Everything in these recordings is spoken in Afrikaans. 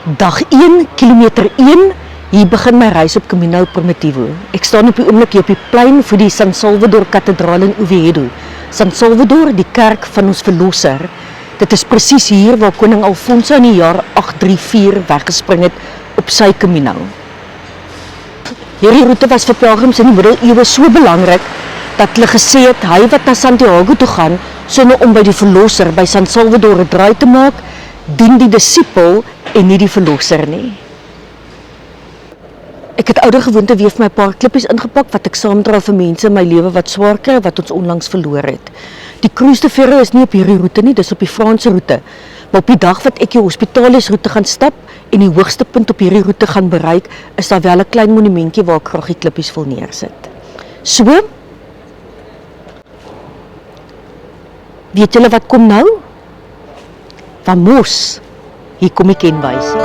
Dag 1, kilometer 1, hier begin my reis op Camino Primitivo. Ek staan op die oomblik hier op die plein vir die San Salvador Kathedraal in Oviedo. San Salvador, die kerk van ons verlosser. Dit is presies hier waar koning Alfonso in die jaar 834 weggespring het op sy Camino. Hierdie roete was vir pelgrims in die middeleeue so belangrik, dat hulle gesê het, hy wat na Santiago toe gaan, sonder om by die verlosser by San Salvador 'n draai te maak, dien die disipel en nie die verlosser nie. Ek het ouer gewoonte weer vir my paar klippies ingepak wat ek saamdra vir mense in my lewe wat swaar kry, wat ons onlangs verloor het. Die Cruz de Ferro is nie op hierdie roete nie, dis op die Franse roete. Maar op die dag wat ek die Hospitalis roete gaan stap en die hoogste punt op hierdie roete gaan bereik, is daar wel 'n klein monumentjie waar ek graag die klippies wil neersit. So, weet julle wat kom nou? Vamos, hier kom die kenwysie.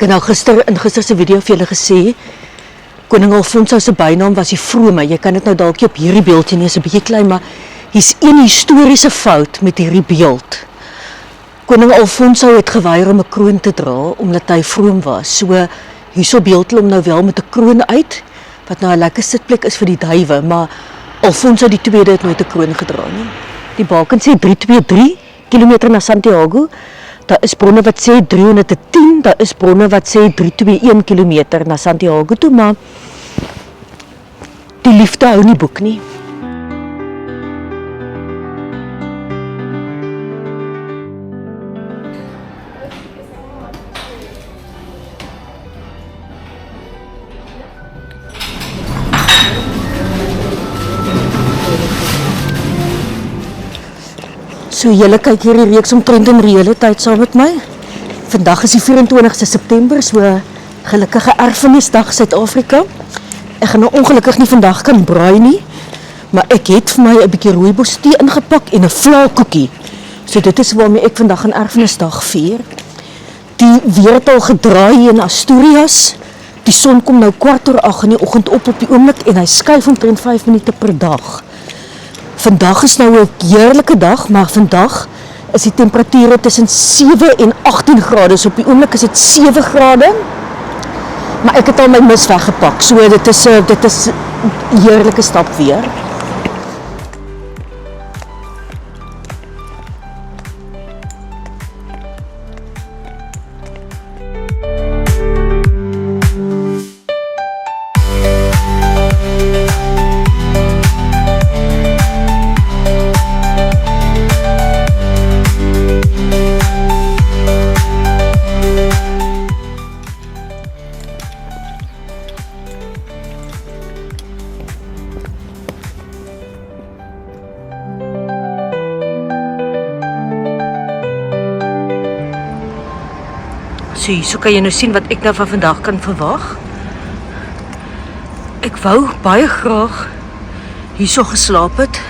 Ek het nou in gister se video vir julle gesê, koning Alfonso se bynaam was die vrome. Jy kan dit nou dalk op hierdie beeldjie nie, is 'n bietjie klein, maar hier's een historiese fout met hierdie beeld. Koning Alfonso het geweier om 'n kroon te dra, omdat hy vroom was. So, hierso beeld hulle hom nou wel met 'n kroon uit, wat nou 'n lekker sitplek is vir die duwe, maar Alfonso die tweede het nooit 'n kroon gedra nie. Die baken sê 323 kilometer na Santiago. Daar is bronne wat sê 310, daar is bronne wat sê 321 kilometer na Santiago toe, maar die liefde hou nie boek nie. So julle kyk hierdie reeks omtrent in reële tyd saam met my. Vandag is die 24ste September, so gelukkige erfenisdag Suid-Afrika. Ek gaan nou ongelukkig nie vandag kan braai nie, maar ek het vir my 'n bietjie rooibos tee ingepak en 'n vlaakoekie. So dit is waarmee ek vandag aan erfenisdag vier. Die weer het al gedraai in Asturias. Die son kom nou 7:15 in die oggend op die oomblik en hy skuif omtrent 5 minute per dag. Vandag is nou 'n heerlike dag, maar vandag is die temperature tussen 7 en 18 grade. So op die oomblik is dit 7 grade. Maar ek het al my mis weggepak. So dit is 'n heerlike stap weer. So kan jy nou sien wat ek nou van vandag kan verwag. Ek wou baie graag hierso geslaap het,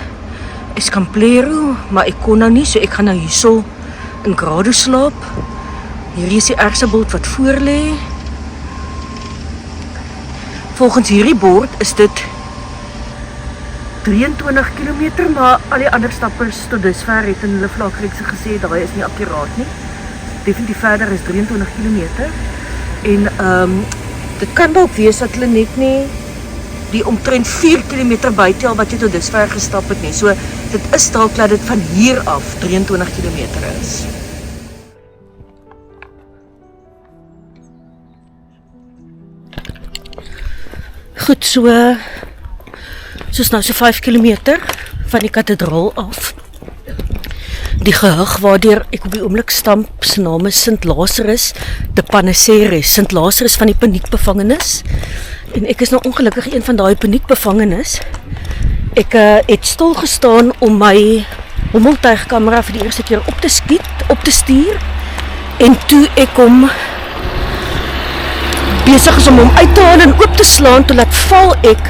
Escamplero, maar ek kon nou nie, so ek gaan nou hierso in Grado slaap. Hierdie is die ergste bult wat voor lê. Volgens hierdie bord is dit 23 km, maar al die ander stappers tot dusver het in hulle vlakreekse gesê, daai is nie akkuraat nie. Definitief verder is 23 km. En dit kan dalk wees dat hulle net nie die omtrent 4 km bytel wat jy tot dusver gestap het nie. So dit is dalk dat dit van hier af 23 km is. Goed, soos nou so 5 km van die kathedraal af. Die gehug waardeur ek op die oomblik stamp, se naam is Sint Lazarus de Paneceres, Sint Lazarus van die paniekbevangenes. En ek is nou ongelukkig een van daai paniekbevangenes. Ek het stil gestaan om my hommeltuigkamera vir die eerste keer op te stuur. En toe ek hom besig is om hom uit te haal en oop te slaan, toe laat val ek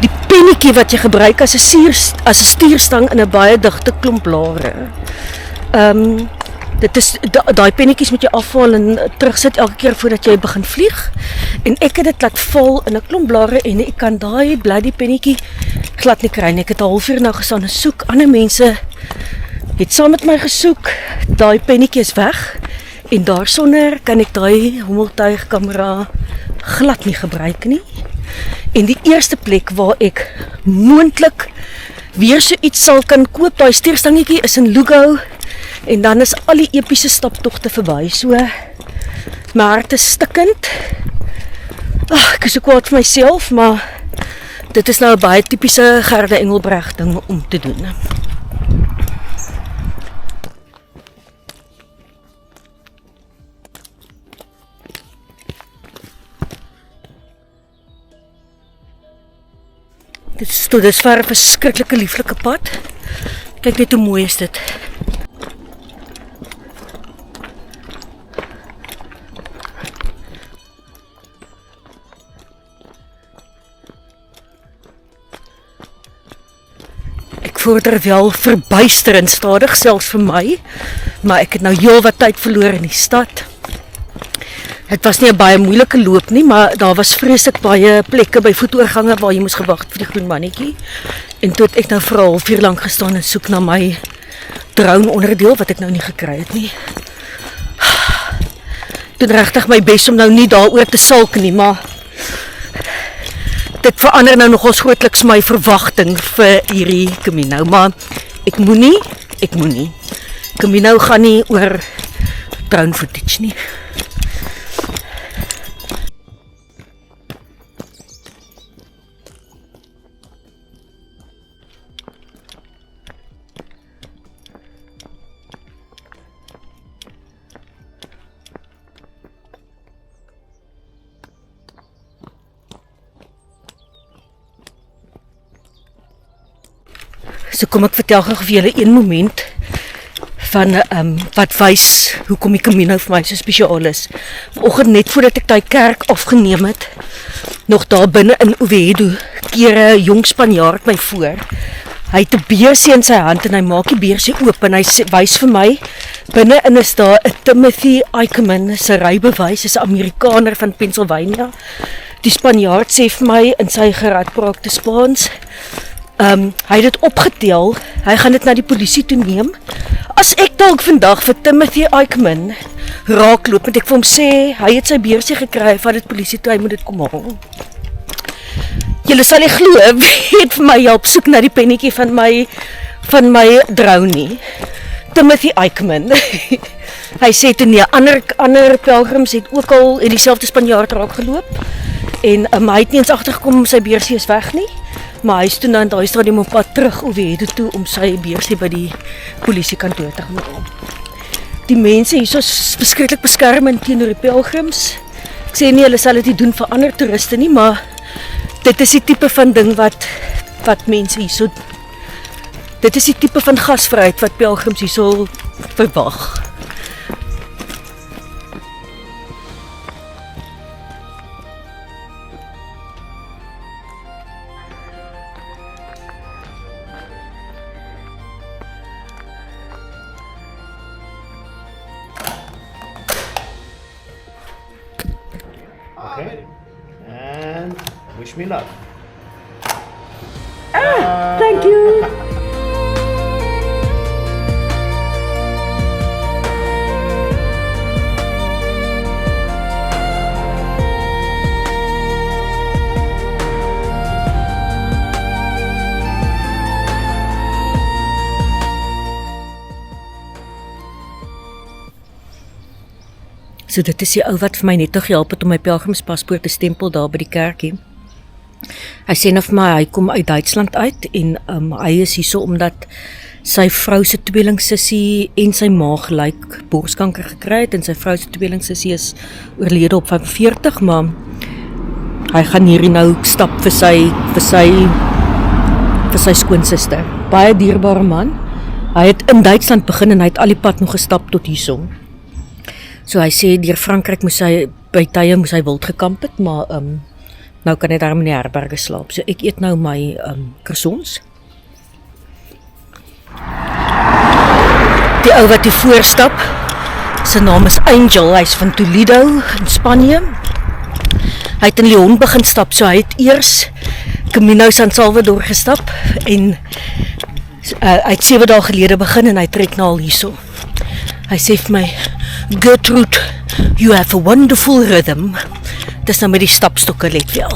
die pennetjie wat jy gebruik as 'n stuurstang in 'n baie digte klomp blare. Dit is daai pennetjies moet jy afhaal en terugsit elke keer voordat jy begin vlieg. En ek het dit laat val in 'n klomp blare en ek kan daai bloody pennetjie glad nie kry nie. Ek het 'n halfuur nou gestaan en soek. Ander mense het saam met my gesoek. Daai pennetjie is weg. En daarsonder kan ek daai hommeltuigkamera glad nie gebruik nie. En die eerste plek waar ek moontlik weer so iets sal kan koop, daai stuurstangetjie is in Lugou. En dan is al die epiese staptogte verby. So, my hart is stikkend. Ek is so kwaad vir myself, maar dit is nou 'n baie tipiese Gerda Engelbreg ding om te doen. Dit is tot dusver 'n verskriklike lieflike pad. Kyk net hoe mooi is dit. Ek vorder wel verbuisterend stadig, selfs vir my, maar ek het nou heel wat tyd verloor in die stad. Het was nie 'n baie moeilike loop nie, maar daar was vreeslik baie plekke by voetoorgange waar jy moes gewag vir die groen mannetjie. En toe het ek nou vir 'n halfuur lank gestaan en soek na my drone onderdeel wat ek nou nie gekry het nie. Doen regtig my bes om nou nie daaroor te sulk nie, maar dit verander nou nogals grootliks my verwagting vir hierdie Camino, maar ek moenie. Camino gaan nie oor drone footage nie. So kom ek vertel gou vir julle een moment van wat wys hoekom die Camino vir my so spesiaal is. Vanoggend net voordat ek daai kerk afgeneem het, nog daar binne in Oviedo, keer 'n jong Spanjaard my voor. Hy het 'n beursie in sy hand en hy maak die beursie oop en hy wys vir my, binne-in is daar 'n Timothy Eichmann se rybewys, is 'n Amerikaner van Pennsylvania. Die Spanjaard sê vir my in sy geradpraakte Spaans, hy het dit opgetel, hy gaan dit na die polisie toe neem. As ek dalk vandag vir Timothy Eichmann raakloop, moet ek vir hom sê, hy het sy beursie gekry, hy vat dit polisie toe, hy moet dit kom haal. Julle sal nie glo, wie het vir my help soek na die pennetjie van my drone nie. Timothy Eichmann. Hy sê toe nee, ander pelgrims het ook al in dieselfde Spanjaard raak geloop. En hy het nie eens agtergekom sy beursie is weg nie. Maar hy is toe na daai stadium op pad terug Oviedo toe om sy beursie by die polisiekantoor te gaan haal. Die mense hier is beskiklik beskermend teenoor die pelgrims. Ek sê nie hulle sal dit nie doen vir ander toeriste nie, maar dit is die tipe van ding wat mense hierso, dit is die tipe van gasvryheid wat pelgrims hierso verwag. Okay, and wish me luck. Thank you. So dit is die ou wat vir my net nog gehelp het om my pelgrimspaspoort te stempel daar by die kerkie. Hy sê nou vir my, hy kom uit Duitsland uit en hy is hierso omdat sy vrou se tweelingsussie en sy ma gelyk borskanker gekry het en sy vrou se tweelingsussie is oorlede op 45, maar hy gaan hierdie nou stap vir sy vir sy skoonsister. Baie dierbare man. Hy het in Duitsland begin en hy het al die pad nog gestap tot hierso. So hy sê deur Frankryk moes hy by tye moes hy wild gekamp het, maar nou kan hy daar in die herberge slaap. So ek eet nou my croissants. Die ou wat hier voorstap, sy naam is Angel, hy's van Toledo in Spanje. Hy het in Lyon begin stap, so hy het eers Camino San Salvador gestap en hy het 7 dae gelede begin en hy trek nou al hierso. Hy sê vir my, Gertrude, you have a wonderful rhythm. Dis nou met die stapstokke, let wel.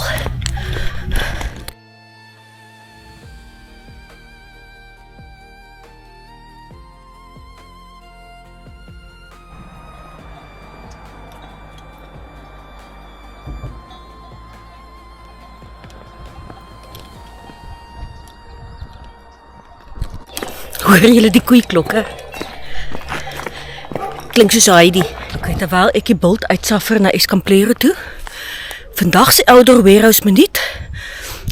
Hoor julle die koeiklokke? Klink soos Heidi. Okay, terwyl ek die bult uitsaffer na Escamplero toe. Vandag se Outdoor Warehouse minuut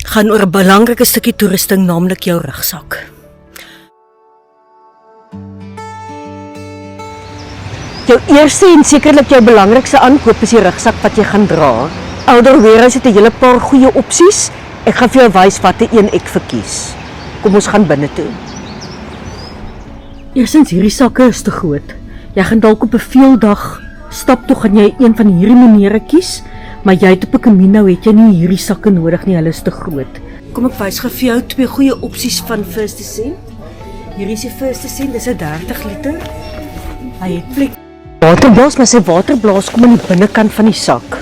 gaan oor 'n belangrike stukkie toerusting, naamlik jou rugsak. Jou eerste en sekerlik jou belangrikste aankoop is die rugsak wat jy gaan dra. Outdoor Warehouse het 'n hele paar goeie opsies. Ek gaan vir jou wys watter een ek verkies. Kom ons gaan binne toe. Eerstens, hierdie sakke is te groot. Jy gaan dalk op 'n veeldag stap toe gaan jy een van hierdie maniere kies, maar jy het op 'n Camino het jy nie hierdie sakke nodig nie, hulle is te groot. Kom ek wys gou vir jou 2 goeie opsies van First Descent. Hierdie is die First Descent, dis 'n 30 liter. Hy het plek waterblaas, maar sy waterblaas kom aan die binnekant van die sak.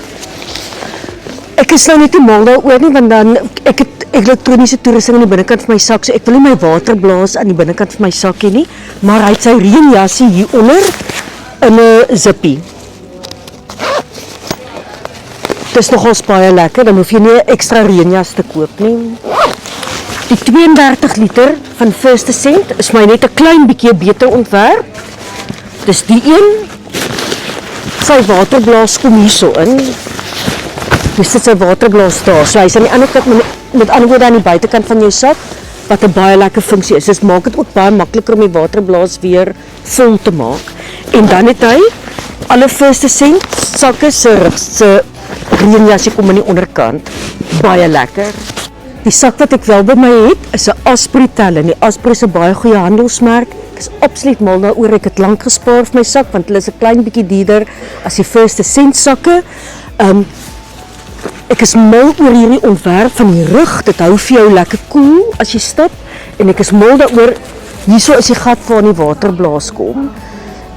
Ek is nou net nie mal daaroor nie, want dan ek het elektroniese toerusting aan die binnekant van my sak, so ek wil nie my waterblaas aan die binnekant van my sak hê nie, maar hy het sy reënjassie hieronder in 'n zippie. Dis nogals baie lekker, dan hoef jy nie 'n ekstra reënjas te koop nie. Die 32 liter van First Descent is my net 'n klein bietjie beter ontwerp. Dis die een. Sy waterblaas kom hierso in. Dis sit sy waterblaas daar. So hy's aan die ander kant met ander woorde aan die buitekant van jou sak, wat 'n baie lekker funksie is. Dit maak dit ook baie makliker om die waterblaas weer vol te maak. En dan het hy alle First Descent sakke se reënjasie kom aan die onderkant. Baie lekker. Die sak wat ek wel by my het, is 'n Osprey Talon. Die Osprey is 'n baie goeie handelsmerk. Ek is absoluut mal daaroor. Ek het lank gespaar vir my sak, want hulle is 'n klein bietjie duurder as die First Descent sakke. Ek is mal oor hierdie ontwerp van die rug. Dit hou vir jou lekker koel as jy stap. En ek is mal daaroor, hierso is die gat waar die waterblaas kom.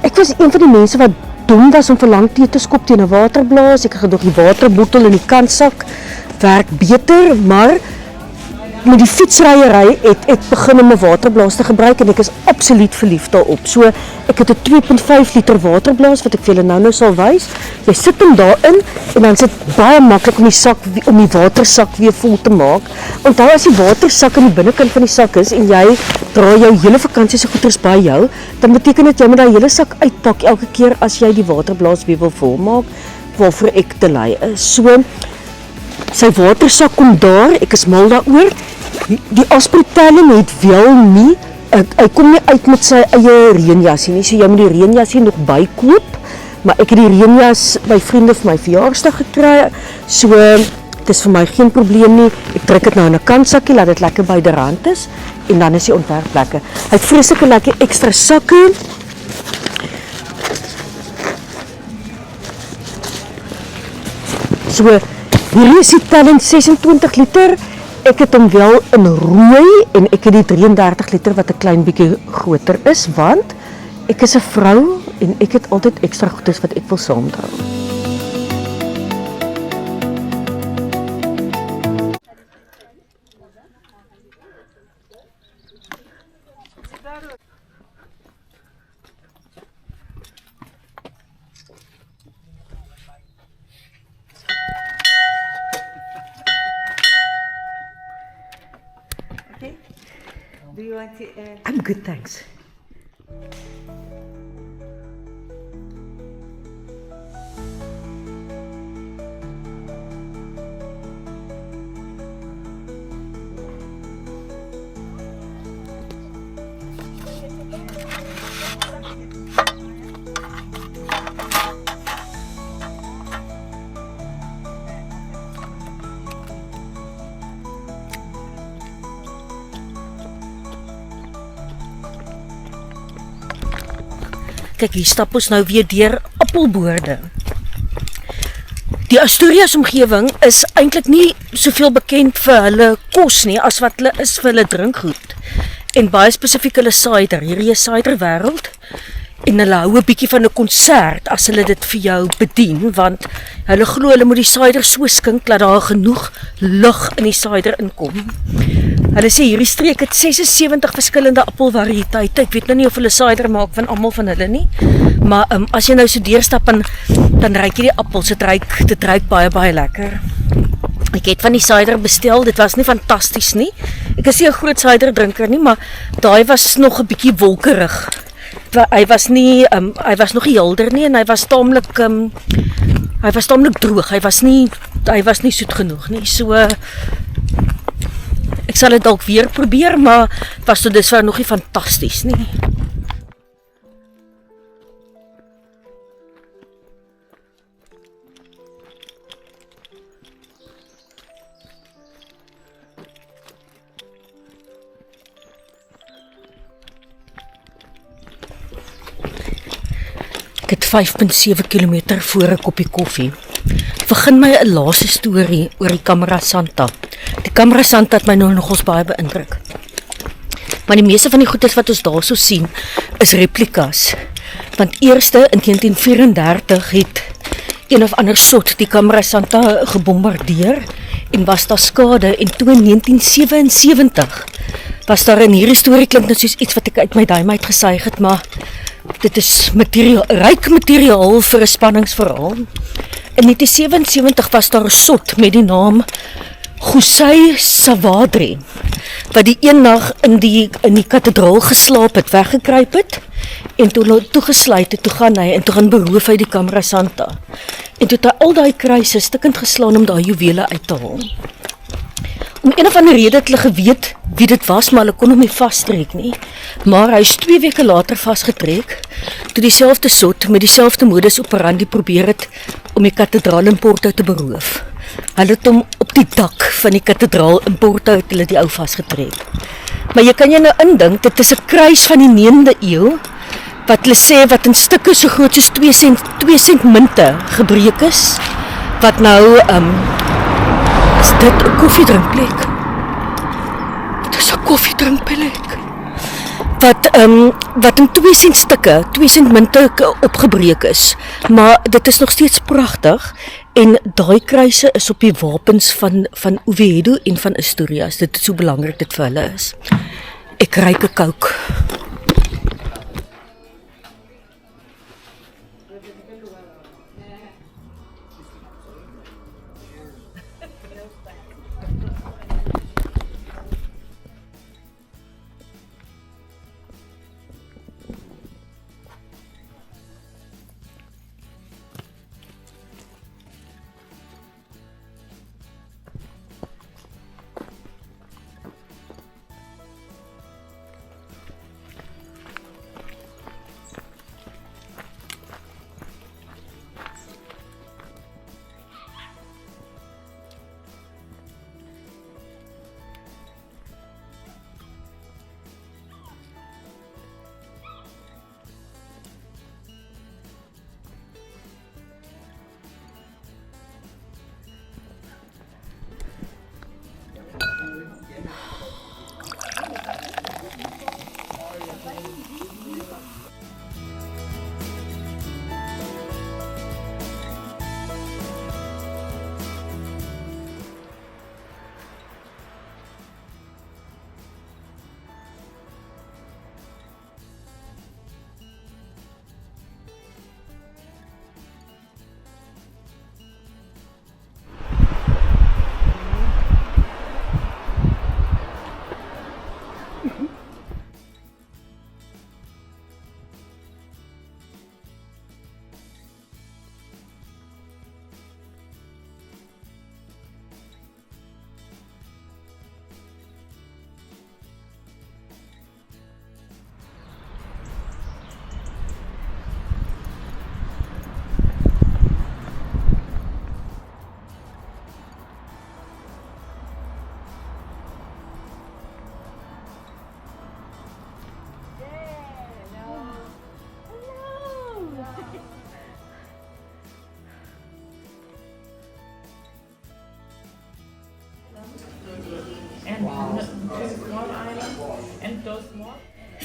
Ek was een van die mense wat dom was om vir lang tee te skop teen 'n waterblaas. Ek het gedog die waterbottel in die kantsak werk beter, maar met die fietsryery het ek begin om 'n waterblaas te gebruik en ek is absoluut verlief daarop. So ek het 'n 2.5 liter waterblaas wat ek vir julle nou sal wys. Jy sit hom daarin en dan is dit baie maklik om die watersak weer vol te maak. Onthou, as die watersak aan die binnekant van die sak is en jy dra jou hele vakansie se goederes by jou, dan beteken dit jy moet daai hele sak uitpak elke keer as jy die waterblaas weer wil volmaak, waarvoor ek te lui is. So sy watersak kom daar, ek is mal daaroor. Die Osprey Talon het wel nie, hy kom nie uit met sy eie reënjasie nie, so jy moet die reënjasie nog bykoop, maar ek het die reënjas by vriende vir my verjaarsdag gekry, so dit is vir my geen probleem nie. Ek trek dit nou in 'n kantsakkie, laat dit lekker byderhand is, en dan is die ontwerp lekker. Hy het vreeslike lekker ekstra sakke. So, hierdie is die Talon 26 liter, ek het hom wel in rooi en ek het die 33 liter wat 'n klein bietjie groter is, want ek is 'n vrou en ek het altyd ekstra goedes wat ek wil saamdra. Do you want to I'm good, thanks. Kyk, hier stap ons nou weer deur appelboorde. Die Asturias omgewing is eintlik nie soveel bekend vir hulle kos nie as wat hulle is vir hulle drinkgoed. En baie spesifiek hulle cider. Hierdie is cider wêreld. En hulle hou 'n bietjie van 'n konsert as hulle dit vir jou bedien, want hulle glo hulle moet die cider so skink dat daar genoeg lug in die cider inkom. Hulle sê hierdie streek het 76 verskillende appelvariëteite. Ek weet nou nie of hulle cider maak van almal van hulle nie, maar as jy nou so deurstap dan ruik jy die appels. Dit ruik baie lekker. Ek het van die cider bestel, dit was nie fantasties nie. Ek is nie 'n groot cider drinker nie, maar daai was nog 'n bietjie wolkerig. Hy was nog nie helder nie en hy was taamlik droog. Hy was nie soet genoeg nie. So ek sal dit dalk weer probeer, maar dit was tot dusver nog nie fantasties nie. Ek het 5.7 km voor 'n koppie koffie. Begin my 'n laaste storie oor die Camera Santa. Die Camera Santa het my nou nogals baie beïndruk. Maar die meeste van die goedes wat ons daarso sien, is replikas. Want eerste in 1934 het een of ander sot die Camera Santa gebombardeer en was daar skade, en toe in 1977 was daar in hierdie storie, klink net soos iets wat ek uit my duim uitgesuig het, maar dit is ryk materiaal vir 'n spanningsverhaal. In 1977 was daar 'n sot met die naam José Savadri, wat die een nag in die kathedraal geslaap het, weggekruip het, en toe gesluit het, toe gaan beroof hy die Camera Santa. En toe het hy al daai kruise stukkend geslaan om daai juwele uit te haal. Om een of ander rede het hulle geweet wie dit was, maar hulle kon hom nie vastrek nie. Maar hy is 2 weke later vasgetrek, toe dieselfde sot met dieselfde modus operandi probeer het om die kathedraal in Porto te beroof. Hulle het hom op die dak van die kathedraal in Porto het hulle die ou vasgetrek. Maar jy kan jou nou indink, dit is 'n kruis van die 9de eeu, wat hulle sê wat in stukke so groot soos 2 sent munte gebreek is, wat nou is dit 'n koffiedrinkplek? Dit is 'n koffiedrinkplek. Wat in 2 sent stukke, 2 sent munte opgebreek is. Maar dit is nog steeds pragtig. En daai kruise is op die wapens van Oviedo en van Asturias. Dit is so belangrik dit vir hulle is. Ek ruik 'n Coke.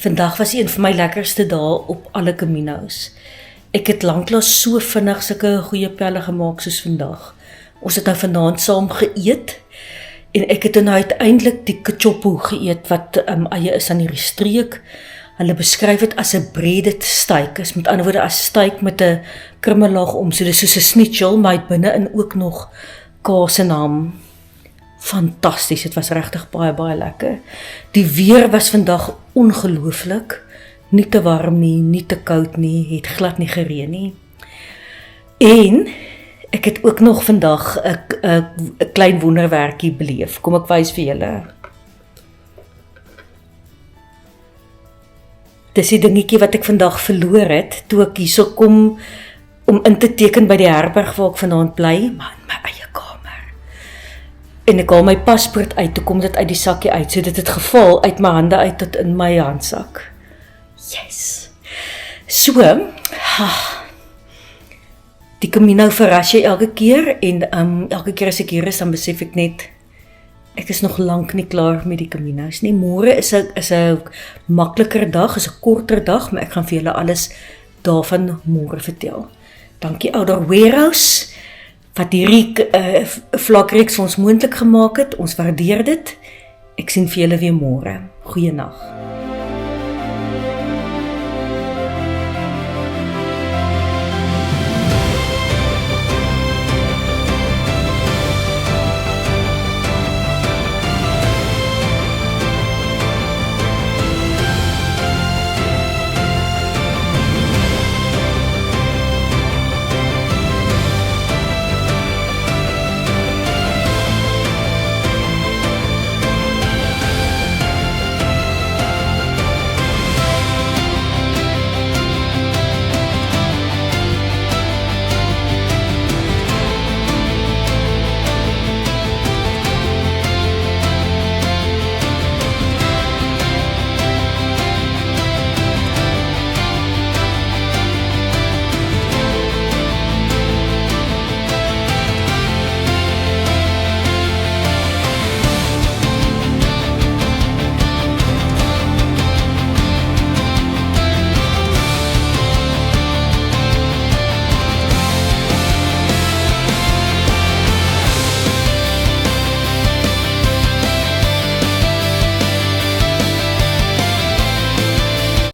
Vandag was een van my lekkerste dae op alle Caminos. Ek het lanklaas so vinnig sulke goeie pelle gemaak soos vandag. Ons het nou vanaand saam geëet en ek het nou uiteindelik die cachopo geëet wat eie is aan hierdie streek. Hulle beskryf dit as 'n breaded steak, is met ander woorde as steak met 'n krummelaag om, so dis soos 'n schnitzel, maar het binne-in ook nog kaas en ham. Fantasties, dit was regtig baie lekker. Die weer was vandag ongelooflik, nie te warm nie, nie te koud nie, het glad nie gereën nie. En ek het ook nog vandag 'n klein wonderwerkie beleef. Kom ek wys vir julle. Dis die dingetjie wat ek vandag verloor het, toe ek hierso kom om in te teken by die herberg waar ek vanaand bly, maar in my eie kamer. En ek haal my paspoort uit, toe kom dit uit die sakkie uit, so dit het geval uit my hande uit tot in my handsak. Yes! So, die Camino verras jy elke keer, en elke keer as ek hier is, dan besef ek net, ek is nog lank nie klaar met die Caminos nie. Môre is 'n makliker dag, is 'n korter dag, maar ek gaan vir julle alles daarvan môre vertel. Dankie Ouder Warehouse, wat hierdie vlakreeks vir ons moontlik gemaak het. Ons waardeer dit. Ek sien vir julle weer môre. Goeienaand.